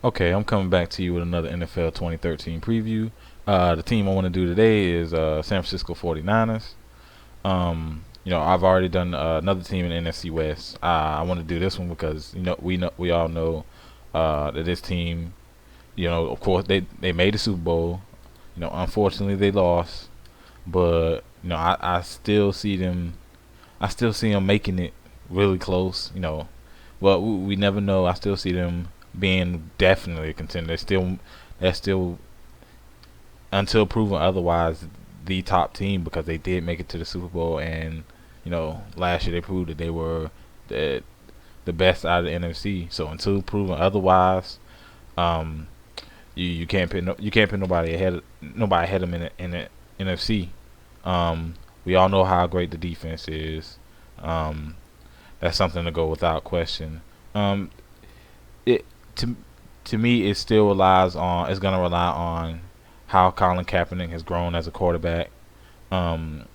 Okay, I'm coming back to you with another NFL 2013 preview. The team I want to do today is San Francisco 49ers. I've already done another team in the NFC West. I want to do this one because we all know that this team, of course they made the Super Bowl. Unfortunately they lost, but I still see them. I still see them making it really close. Well, we never know. I still see them being definitely a contender. They're still until proven otherwise the top team because they did make it to the Super Bowl, and last year they proved that they were the the best out of the NFC. So until proven otherwise, um, you can't put nobody ahead of them in the NFC. Um, we all know how great the defense is. Um, that's something to go without question. Um, it to to me it still relies on it's gonna rely on how Colin Kaepernick has grown as a quarterback. Um,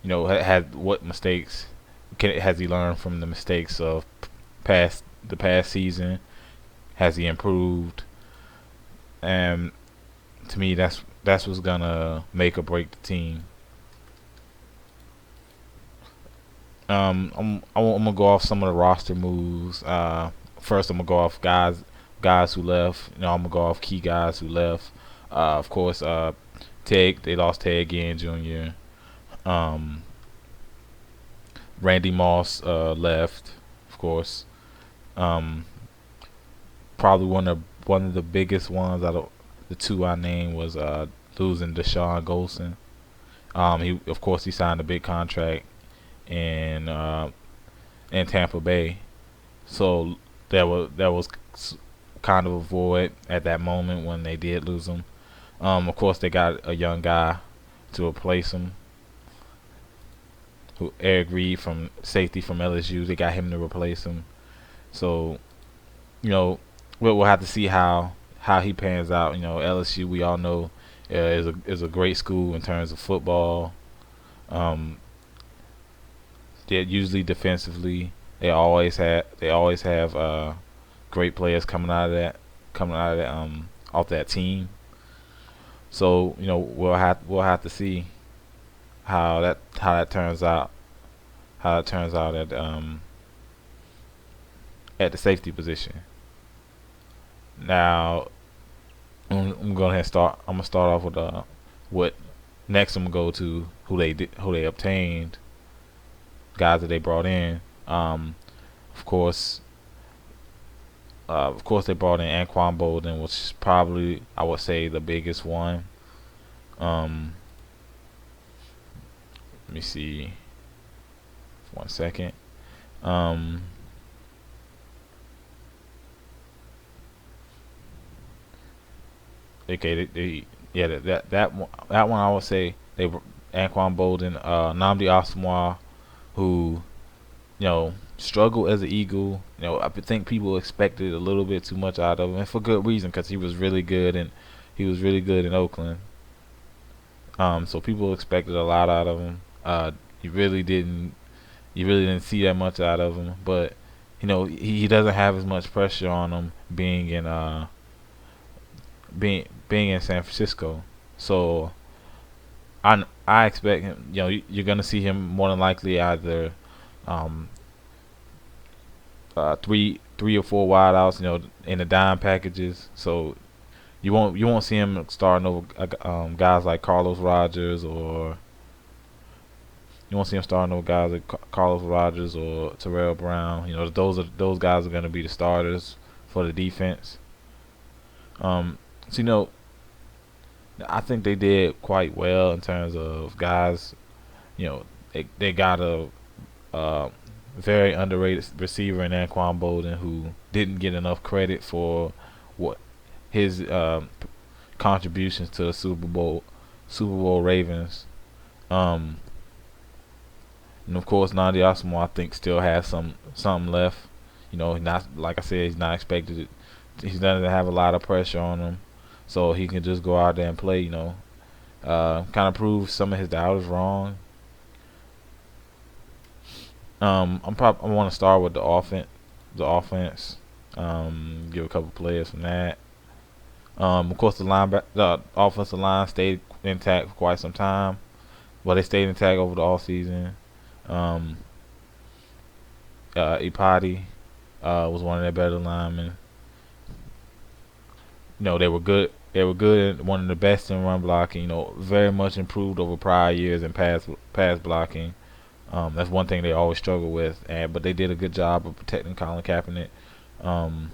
had what mistakes has he learned from the mistakes of the past season? Has he improved? And to me, that's what's gonna make or break the team. I'm gonna go off some of the roster moves. First, I'm gonna go off guys who left. I'm gonna go off key guys who left. Of course, they lost Ted Ginn Jr. Um, Randy Moss left, of course. Um, Probably one of the biggest ones out of the two I named was losing Deshaun Golson. He of course he signed a big contract in uh, in Tampa Bay, so that was kind of a void at that moment when they did lose him. Of course they got a young guy to replace him, who Eric Reed from safety from LSU. They got him to replace him. So you know we'll have to see how he pans out. LSU we all know is a great school in terms of football. Um, they usually defensively they always have great players coming out of that off that team. So we'll have to see how that turns out at the safety position. Now I'm going to start. I'm gonna start off with what next. I'm gonna go to who they obtained, guys that they brought in. Of course, they brought in Anquan Bolden, which is probably I would say the biggest one. Um, Let me see. 1 second. Um, okay, yeah, that one I would say Anquan Bolden, Namdi Asomugha, who struggled as an Eagle. I think people expected a little bit too much out of him, and for good reason, because he was really good in Oakland. So people expected a lot out of him. You really didn't, you really didn't see that much out of him, but he doesn't have as much pressure on him being in San Francisco. So I expect him. You're gonna see him more than likely either um, three or four wideouts, in the dime packages. So you won't see him starting over guys like Carlos Rogers, or you won't see him starting over guys like Carlos Rogers or Terrell Brown. Those guys are going to be the starters for the defense. So I think they did quite well in terms of guys. They got a uh, very underrated receiver in Anquan Bolden who didn't get enough credit for what his contributions to the Super Bowl Ravens. Um, and of course, Nandi Osmo I think still has some left. Not like I said, he's not expected. He doesn't have a lot of pressure on him, so he can just go out there and play. Kind of prove some of his doubters wrong. I want to start with the offense. Give a couple players from that. Of course, the offensive line stayed intact for quite some time. Well, they stayed intact over the all season. Um, Ipati was one of their better linemen. They were good. They were good. One of the best in run blocking. Very much improved over prior years in pass blocking. That's one thing they always struggle with, but they did a good job of protecting Colin Kaepernick. Um,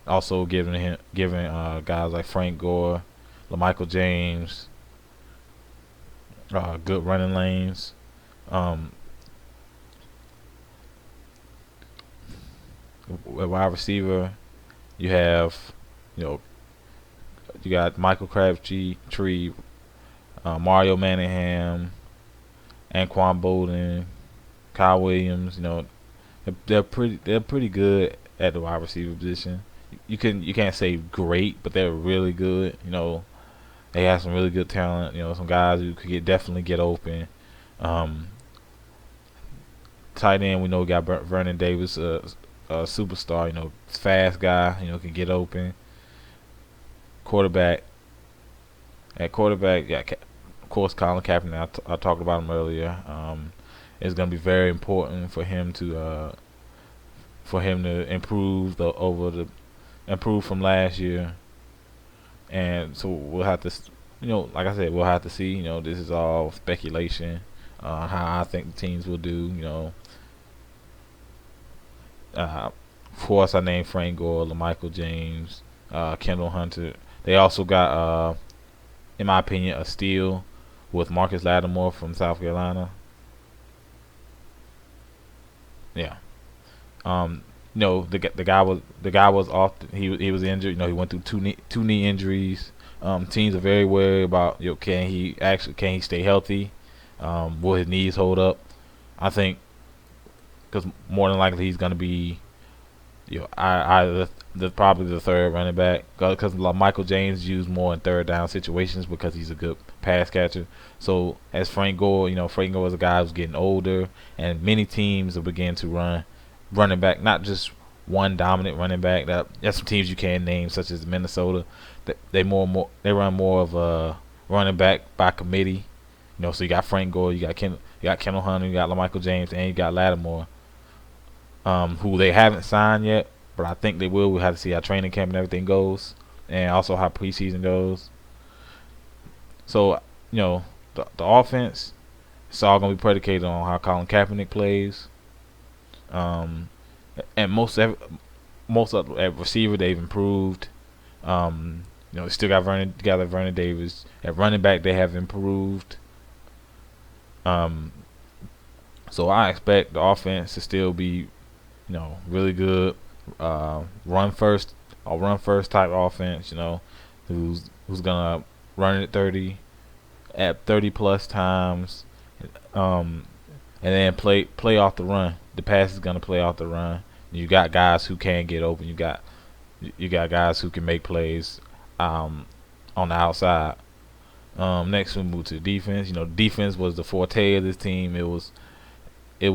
also giving guys like Frank Gore, LaMichael James, good running lanes. Um, Wide receiver, you have, you know, you got Michael Crabtree, Mario Manningham, Anquan Bolden, Kyle Williams. They're pretty good at the wide receiver position. You can't say great, but they're really good. They have some really good talent. Some guys who could definitely get open. Um, Tight end, we know we got Vernon Davis, a superstar. Fast guy. Can get open. Quarterback. At quarterback, yeah, of course, Colin Kaepernick. I talked about him earlier. It's gonna be very important for him to improve from last year, and so we'll have to, like I said, we'll have to see. This is all speculation. How I think the teams will do. Of course, I named Frank Gore, LaMichael James, Kendall Hunter. They also got, in my opinion, a steal with Marcus Lattimore from South Carolina. Yeah. The guy was off. He was injured. He went through two knee injuries. Teams are very worried about can he stay healthy? Will his knees hold up? I think because more than likely he's gonna be probably the third running back because Michael James used more in third down situations because he's a good pass catcher. So as Frank Gore, Frank Gore is a guy who's getting older, and many teams are beginning to run running back, not just one dominant running back. That's some teams you can name, such as Minnesota. They run more of a running back by committee. So you got Frank Gore, you got Kendall Hunter, you got LaMichael James, and you got Lattimore, who they haven't signed yet, but I think they will. We'll have to see how training camp and everything goes, and also how preseason goes. So, the offense, it's all going to be predicated on how Colin Kaepernick plays. And most of at receiver they've improved. They still got Vernon Davis. At running back they have improved. So I expect the offense to still be, really good. Run first type offense. Who's gonna run it 30 plus times, and then play off the run. The pass is gonna play off the run. You got guys who can get open. You got guys who can make plays on the outside. Next we move to defense. Defense was the forte of this team. It was a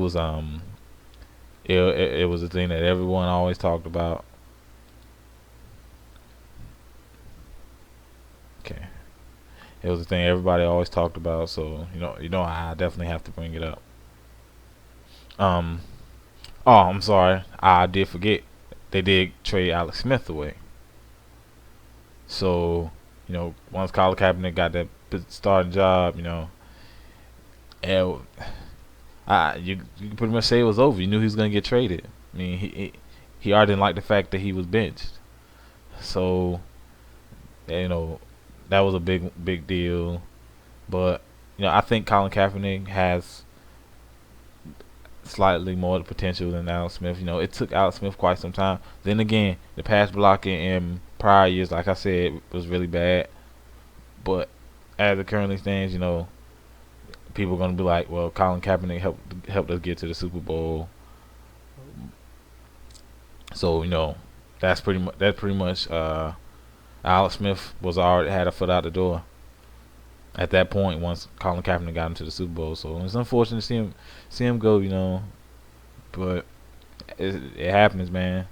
thing that everyone always talked about. Okay, it was a thing everybody always talked about. So I definitely have to bring it up. Oh, I'm sorry, I did forget. They did trade Alex Smith away. So once Colin Kaepernick got that starting job, and you can pretty much say it was over. You knew he was gonna get traded. I mean, he already didn't like the fact that he was benched. So that was a big deal. But I think Colin Kaepernick has slightly more potential than Alex Smith. It took Alex Smith quite some time. Then again, the pass blocking in prior years, like I said, was really bad. But as it currently stands, people are gonna be like, well, Colin Kaepernick helped us get to the Super Bowl. So that's pretty much. Alex Smith was already had a foot out the door at that point once Colin Kaepernick got into the Super Bowl. So it's unfortunate to see him go, but it happens, man.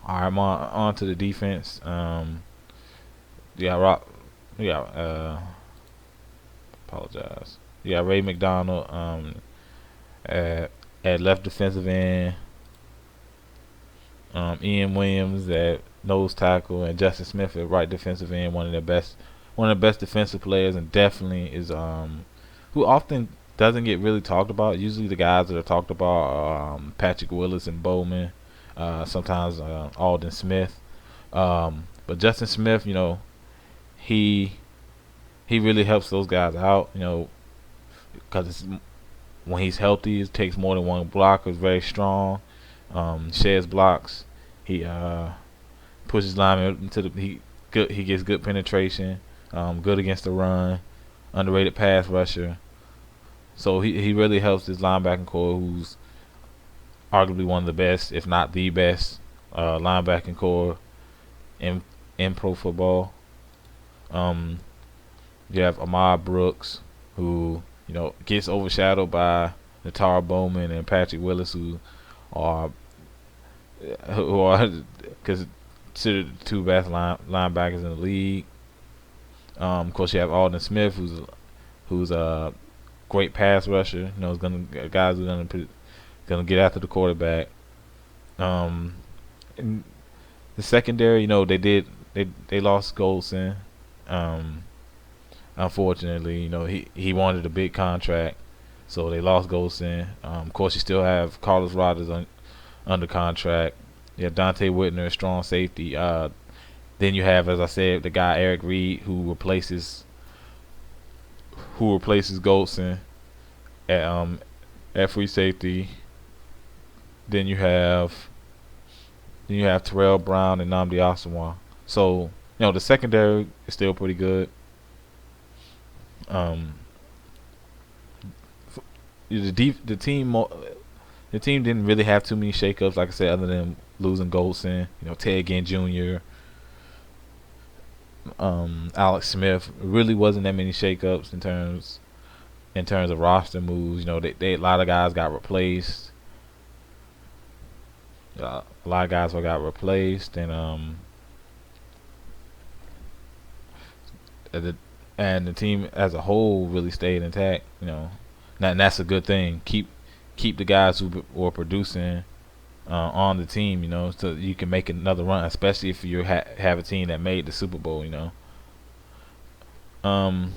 All right, I'm on to the defense. Yeah, Rock. Yeah, apologize. Yeah, Ray McDonald. At left defensive end. Ian Williams at nose tackle, and Justin Smith at right defensive end. One of the best defensive players, and definitely is who often doesn't get really talked about. Usually, the guys that are talked about are Patrick Willis and Bowman. Sometimes Alden Smith. But Justin Smith, he he really helps those guys out. Because when he's healthy, it takes more than one blocker. Is very strong. Sheds blocks. He pushes linemen into the he gets good penetration. Good against the run. Underrated pass rusher. So he really helps this linebacking core, who's arguably one of the best, if not the best, linebacking core in pro football. Um, you have Ahmad Brooks, who gets overshadowed by Natara Bowman and Patrick Willis, are who are considered the two best linebackers in the league. Of course, you have Alden Smith, who's a great pass rusher. Is guys who gonna get after the quarterback. In the secondary, they lost Golson. Unfortunately, he wanted a big contract, so they lost Golson. Of course, you still have Carlos Rogers under contract. You have Dante Whitner, strong safety. Then you have, as I said, the guy Eric Reed, who replaces Golson at free safety. Then you have Terrell Brown and Nnamdi Asomugha. So the secondary is still pretty good. The team didn't really have too many shakeups, like I said, other than losing Golson, Ted Ginn Jr., Alex Smith. It really wasn't that many shakeups in terms of roster moves. A lot of guys got replaced. A lot of guys got replaced, and the team as a whole really stayed intact. And that's a good thing. Keep the guys who were producing on the team, so you can make another run, especially if you have a team that made the Super Bowl. I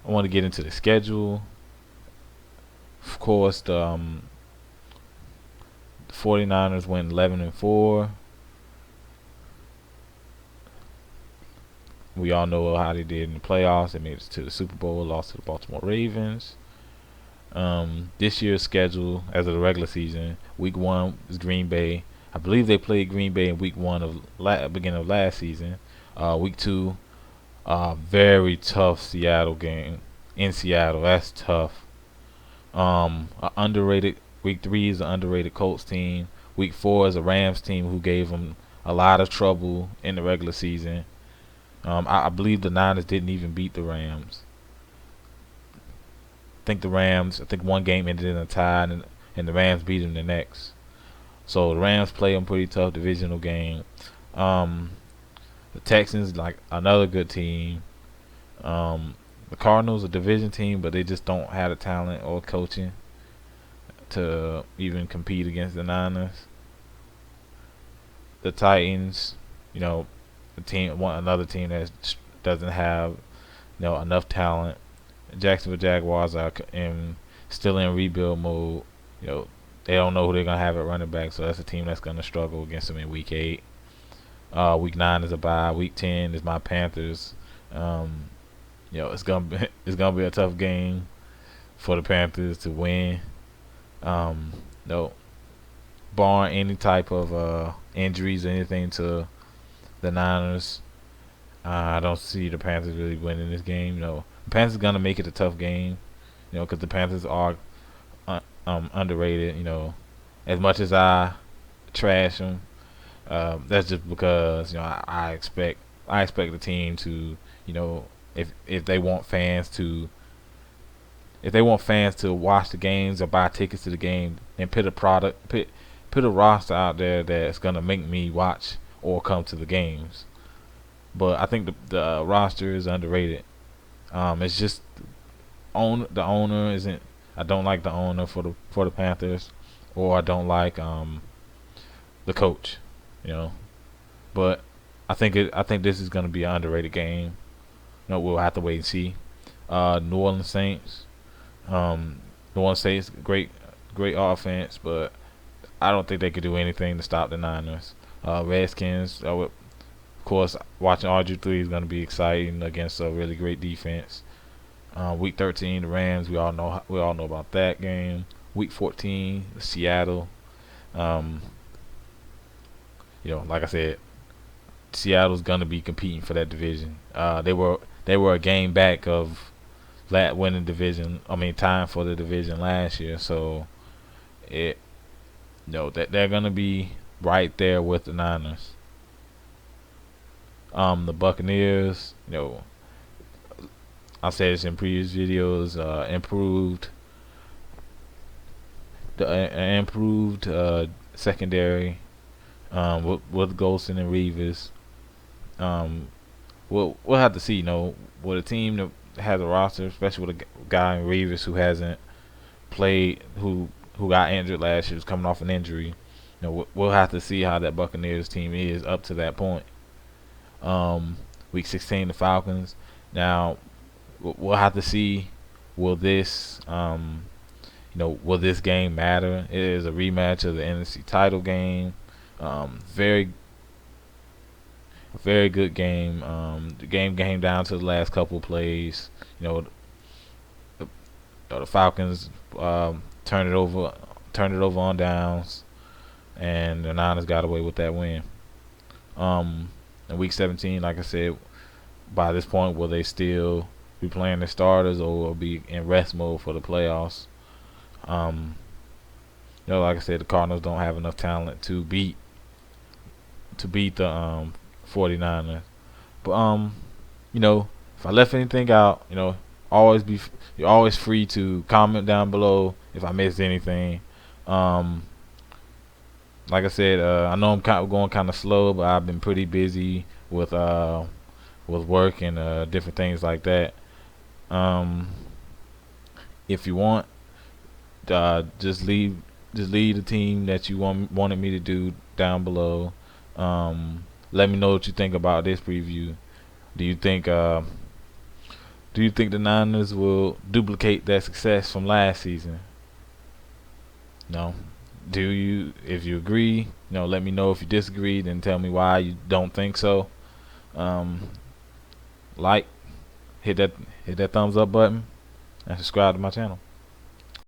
want to get into the schedule. Of course, the 49ers went 11-4. We all know how they did in the playoffs. They made it to the Super Bowl, lost to the Baltimore Ravens. This year's schedule, as of the regular season, Week 1 is Green Bay. I believe they played Green Bay in Week 1 of beginning of last season. Week 2, very tough Seattle game in Seattle. That's tough. Underrated. Week 3 is an underrated Colts team. Week 4 is a Rams team who gave them a lot of trouble in the regular season. I believe the Niners didn't even beat the Rams. I think one game ended in a tie, and the Rams beat them the next. So the Rams play a pretty tough divisional game. The Texans, like another good team. The Cardinals, a division team, but they just don't have the talent or coaching to even compete against the Niners. The Titans, another team that doesn't have enough talent. Jacksonville Jaguars are still in rebuild mode. They don't know who they're gonna have at running back, so that's a team that's gonna struggle against them in Week 8. Week 9 is a bye. Week 10 is my Panthers. It's gonna be a tough game for the Panthers to win. No, barring any type of injuries or anything to the Niners, I don't see the Panthers really winning this game. The Panthers gonna make it a tough game, because the Panthers are underrated. As much as I trash them, that's just because I expect the team to, if they want fans to watch the games or buy tickets to the game and put put a roster out there that's gonna make me watch or come to the games. But I think the roster is underrated. It's just the owner isn't. I don't like the owner for the Panthers, or I don't like the coach. You know, but I think this is gonna be an underrated game. You know, we'll have to wait and see. New Orleans Saints. New Orleans Saints, great offense, but I don't think they could do anything to stop the Niners. Redskins, of course, watching RG3 is going to be exciting against a really great defense. Week 13, the Rams, we all know about that game. Week 14, Seattle. Um, like I said, Seattle's going to be competing for that division. They were a game back of winning division. I mean, time for the division last year. So that they're gonna be right there with the Niners. The Buccaneers. I said this in previous videos. Improved secondary. With Golston and Reeves. We'll have to see. With a team that has a roster, especially with a guy in Reeves who hasn't played, who got injured last year, was coming off an injury. We'll have to see how that Buccaneers team is up to that point. Week 16, the Falcons. Now we'll have to see. Will this will this game matter? It is a rematch of the NFC title game. Very very good game. The game came down to the last couple of plays. The Falcons turned it over on downs, and the Niners got away with that win. In Week 17, like I said, by this point, will they still be playing their starters or will be in rest mode for the playoffs? Like I said, the Cardinals don't have enough talent to beat the 49ers. But if I left anything out, you're always free to comment down below if I missed anything. Like I said, I know I'm going kind of slow, but I've been pretty busy with work and different things like that. If you want, just leave the team that you wanted me to do down below. Let me know what you think about this preview. Do you think the Niners will duplicate that success from last season? No. Do you? If you agree, let me know. If you disagree, then tell me why you don't think so. Hit that thumbs up button and subscribe to my channel.